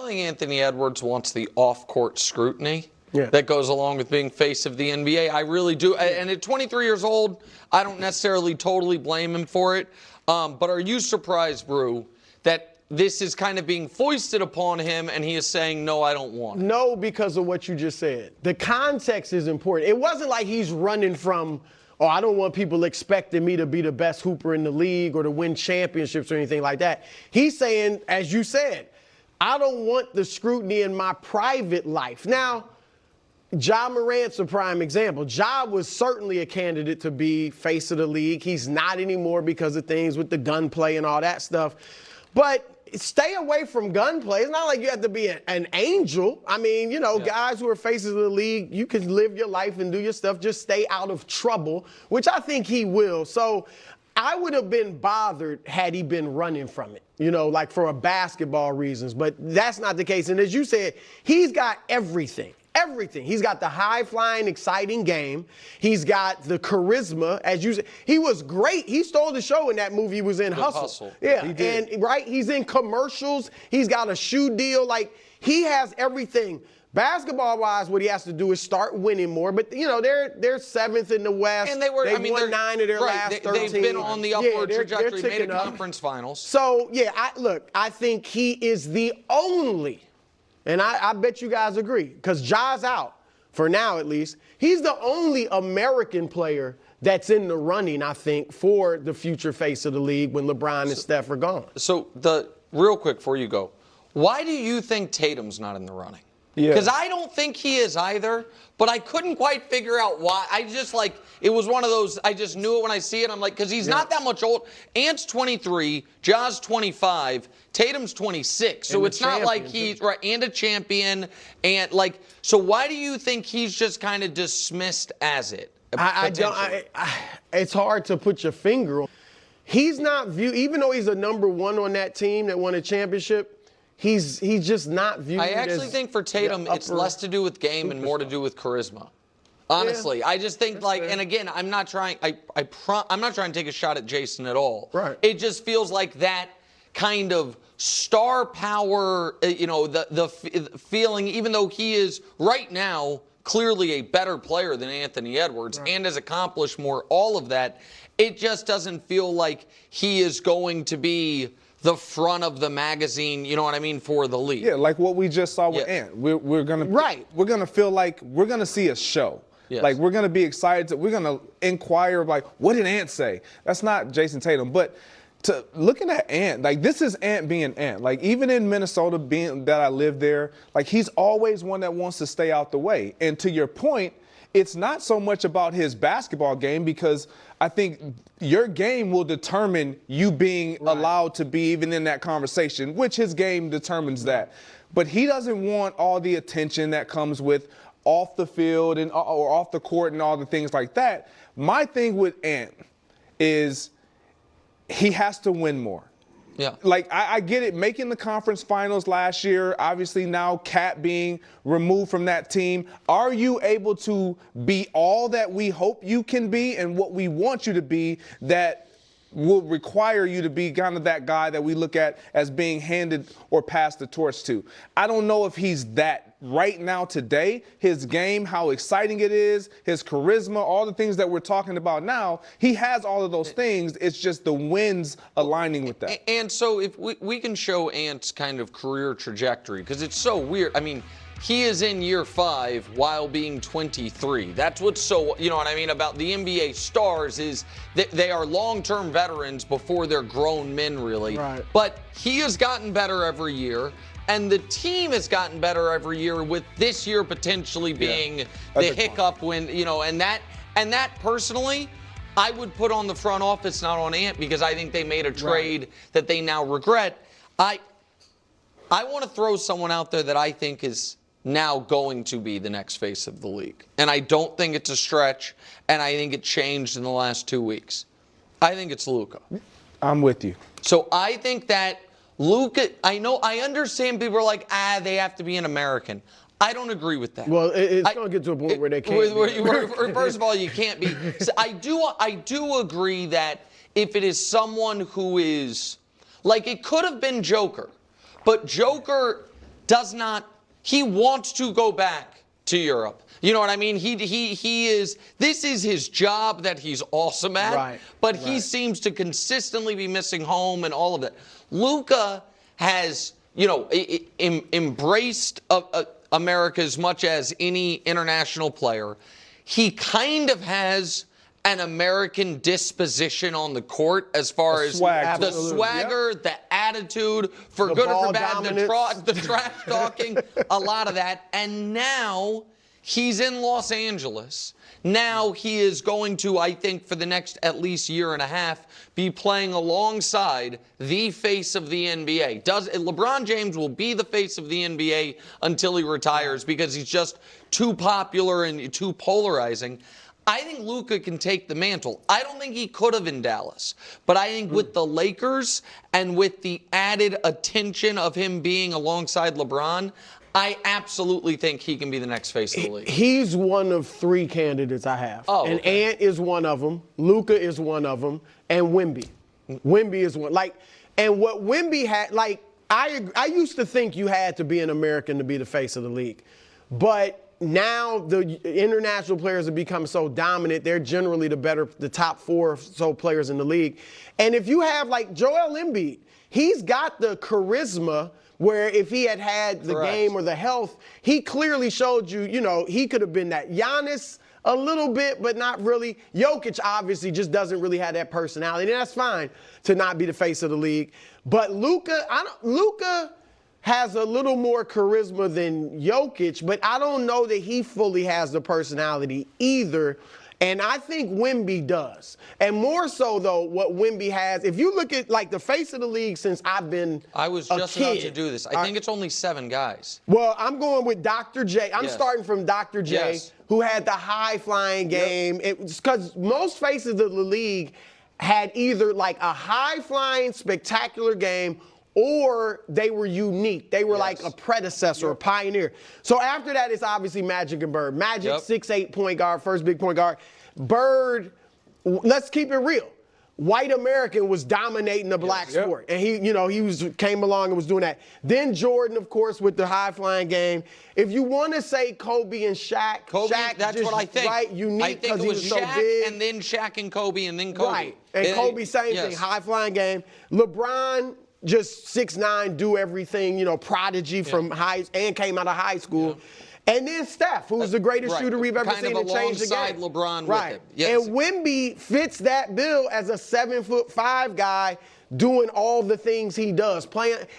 think Anthony Edwards wants the off-court scrutiny that goes along with being face of the NBA. I really do. And at 23 years old, I don't necessarily totally blame him for it. But are you surprised, Brew, that this is kind of being foisted upon him and he is saying, no, I don't want it? No, because of what you just said. The context is important. It wasn't like he's running from, oh, I don't want people expecting me to be the best hooper in the league or to win championships or anything like that. He's saying, as you said, I don't want the scrutiny in my private life. Now, Ja Morant's a prime example. Ja was certainly a candidate to be face of the league. He's not anymore because of things with the gunplay and all that stuff. But stay away from gunplay. It's not like you have to be an angel. I mean, guys who are faces of the league, you can live your life and do your stuff. Just stay out of trouble, which I think he will. So I would have been bothered had he been running from it, like for basketball reasons. But that's not the case. And as you said, he's got everything. Everything. He's got the high-flying, exciting game. He's got the charisma. As you said, he was great. He stole the show in that movie he was in, Hustle. Yeah, he did. And he's in commercials. He's got a shoe deal. Like, he has everything. Basketball-wise, what he has to do is start winning more. But, they're seventh in the West. And they won 9 of their last 13. They've been on the upward trajectory, they're made a conference finals. So, I think he is the only, and I bet you guys agree, because Ja's out, for now at least. He's the only American player that's in the running, I think, for the future face of the league when LeBron and Steph are gone. So, real quick before you go, why do you think Tatum's not in the running? Because I don't think he is either, but I couldn't quite figure out why. I just it was one of those, I just knew it when I see it. I'm like, because he's not that much old. Ant's 23, Ja's 25, Tatum's 26. So it's not like he's, and a champion. And so why do you think he's just kind of dismissed as it? It's hard to put your finger on. He's not viewed, even though he's a number one on that team that won a championship, He's just not viewed. I actually think for Tatum, it's less to do with game and more to do with charisma. Honestly, I just think and again, I'm not trying. I'm not trying to take a shot at Jason at all. Right. It just feels like that kind of star power. The feeling, even though he is right now clearly a better player than Anthony Edwards and has accomplished more, all of that, it just doesn't feel like he is going to be the front of the magazine, you know what I mean, for the league. Yeah, like what we just saw with Ant. We're gonna feel like we're gonna see a show. Yes. Like we're gonna be excited. We're gonna inquire what did Ant say? That's not Jason Tatum, but looking at Ant, this is Ant being Ant. Even in Minnesota, being that I live there, he's always one that wants to stay out the way. And to your point, it's not so much about his basketball game, because I think your game will determine you being allowed to be even in that conversation, which his game determines that. But he doesn't want all the attention that comes with off the field or off the court and all the things like that. My thing with Ant is he has to win more. Yeah. I get it, making the conference finals last year, obviously now Cat being removed from that team. Are you able to be all that we hope you can be and what we want you to be that will require you to be kind of that guy that we look at as being handed or passed the torch to? I don't know if he's that right now today. His game, how exciting it is, his charisma, all the things that we're talking about now, he has all of those things. It's just the wins aligning with that. And so if we can show Ant's kind of career trajectory, because it's so weird. I mean, he is in year 5 while being 23. That's what's so, you know what I mean, about the NBA stars is that they are long-term veterans before they're grown men, really. Right. But he has gotten better every year, and the team has gotten better every year, with this year potentially being the hiccup when, and that personally, I would put on the front office, not on Ant, because I think they made a trade that they now regret. I want to throw someone out there that I think is now going to be the next face of the league. And I don't think it's a stretch, and I think it changed in the last 2 weeks. I think it's Luka. I'm with you. So I think that Luka, I understand people are like, they have to be an American. I don't agree with that. Well, it's going to get to a point where they can't be. First of all, you can't be. So I do agree that if it is someone who is, it could have been Joker, but Joker he wants to go back to Europe. You know what I mean? This is his job that he's awesome at, Right, but he seems to consistently be missing home and all of that. Luka has, embraced America as much as any international player. He kind of has an American disposition on the court as far as the swagger, the attitude, for good or for bad, the trash talking, a lot of that. And now he's in Los Angeles. Now he is going to, I think, for the next at least year and a half, be playing alongside the face of the NBA. LeBron James will be the face of the NBA until he retires because he's just too popular and too polarizing. I think Luka can take the mantle. I don't think he could have in Dallas. But I think with the Lakers and with the added attention of him being alongside LeBron, I absolutely think he can be the next face of the league. He's one of 3 candidates I have. And Ant is one of them. Luka is one of them. And Wemby. Wemby is one. And what Wemby had, I used to think you had to be an American to be the face of the league. But now the international players have become so dominant, they're generally the top 4 or so players in the league. And if you have Joel Embiid, he's got the charisma where if he had the game or the health, he clearly showed you, he could have been that. Giannis, a little bit, but not really. Jokic obviously just doesn't really have that personality, and that's fine to not be the face of the league. But Luka has a little more charisma than Jokic, but I don't know that he fully has the personality either. And I think Wemby does. And more so, though, what Wemby has, if you look at, the face of the league since I've been I was just about to do this. I think it's only 7 guys. Well, I'm going with Dr. J. I'm starting from Dr. J, who had the high-flying game. It's because most faces of the league had either, a high-flying, spectacular game, or they were unique. They were like a predecessor, a pioneer. So after that, it's obviously Magic and Bird. Magic, 6'8" point guard, first big point guard. Bird, let's keep it real. White American was dominating the black sport. And he came along and was doing that. Then Jordan, of course, with the high-flying game. If you want to say Kobe and Shaq, that's just, what I think. Right, unique because he was Shaq, so big. and then Shaq and Kobe, and then Kobe. Right, and Kobe, same thing, high-flying game. LeBron, just 6'9", do everything, prodigy from and came out of high school. And then Steph, who's the greatest shooter we've ever seen and changed the game. LeBron with him. Yes. And Wemby fits that bill as a 7'5" guy doing all the things he does.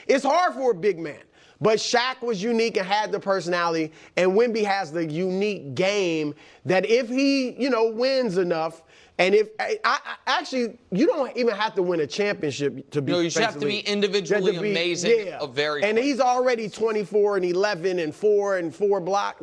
It's hard for a big man. But Shaq was unique and had the personality, and Wemby has the unique game that if he, wins enough, and if actually, you don't even have to win a championship to be. No, you just have to be individually amazing. And he's already 24 and 11 and 4 and 4 block.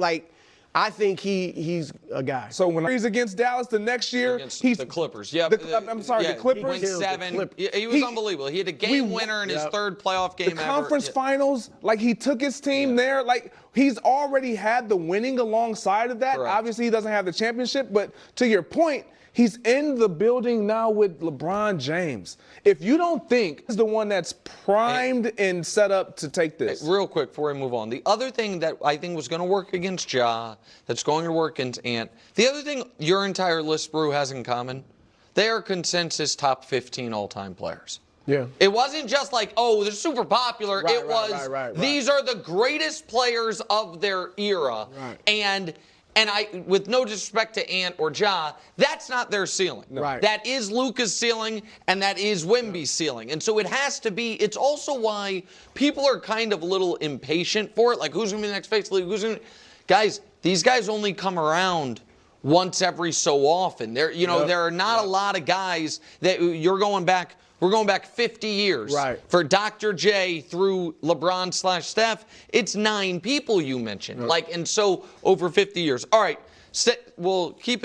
I think he's a guy. So when he's against Dallas the next year, he's the Clippers. Yeah, I'm sorry, the Clippers. He went 7. He was unbelievable. He had a game winner in his 3rd playoff game ever. The conference finals, he took his team there. He's already had the winning alongside of that. Correct. Obviously, he doesn't have the championship, but to your point, he's in the building now with LeBron James. If you don't think he's the one that's primed and set up to take this. Real quick before we move on. The other thing that I think was going to work against Ja, that's going to work against Ant. The other thing your entire list, Brew, has in common, they are consensus top 15 all-time players. Yeah. It wasn't just they're super popular. It was these are the greatest players of their era. Right. And with no disrespect to Ant or Ja, that's not their ceiling. No. Right. That is Luka's ceiling, and that is Wemby's ceiling. And so it has to be. It's also why people are kind of a little impatient for it. Who's going to be the next face of the league? Guys, these guys only come around once every so often. There are not a lot of guys that you're going back. We're going back 50 years. Right. For Dr. J through LeBron/Steph, it's 9 people you mentioned. And so over 50 years. All right, we'll keep it.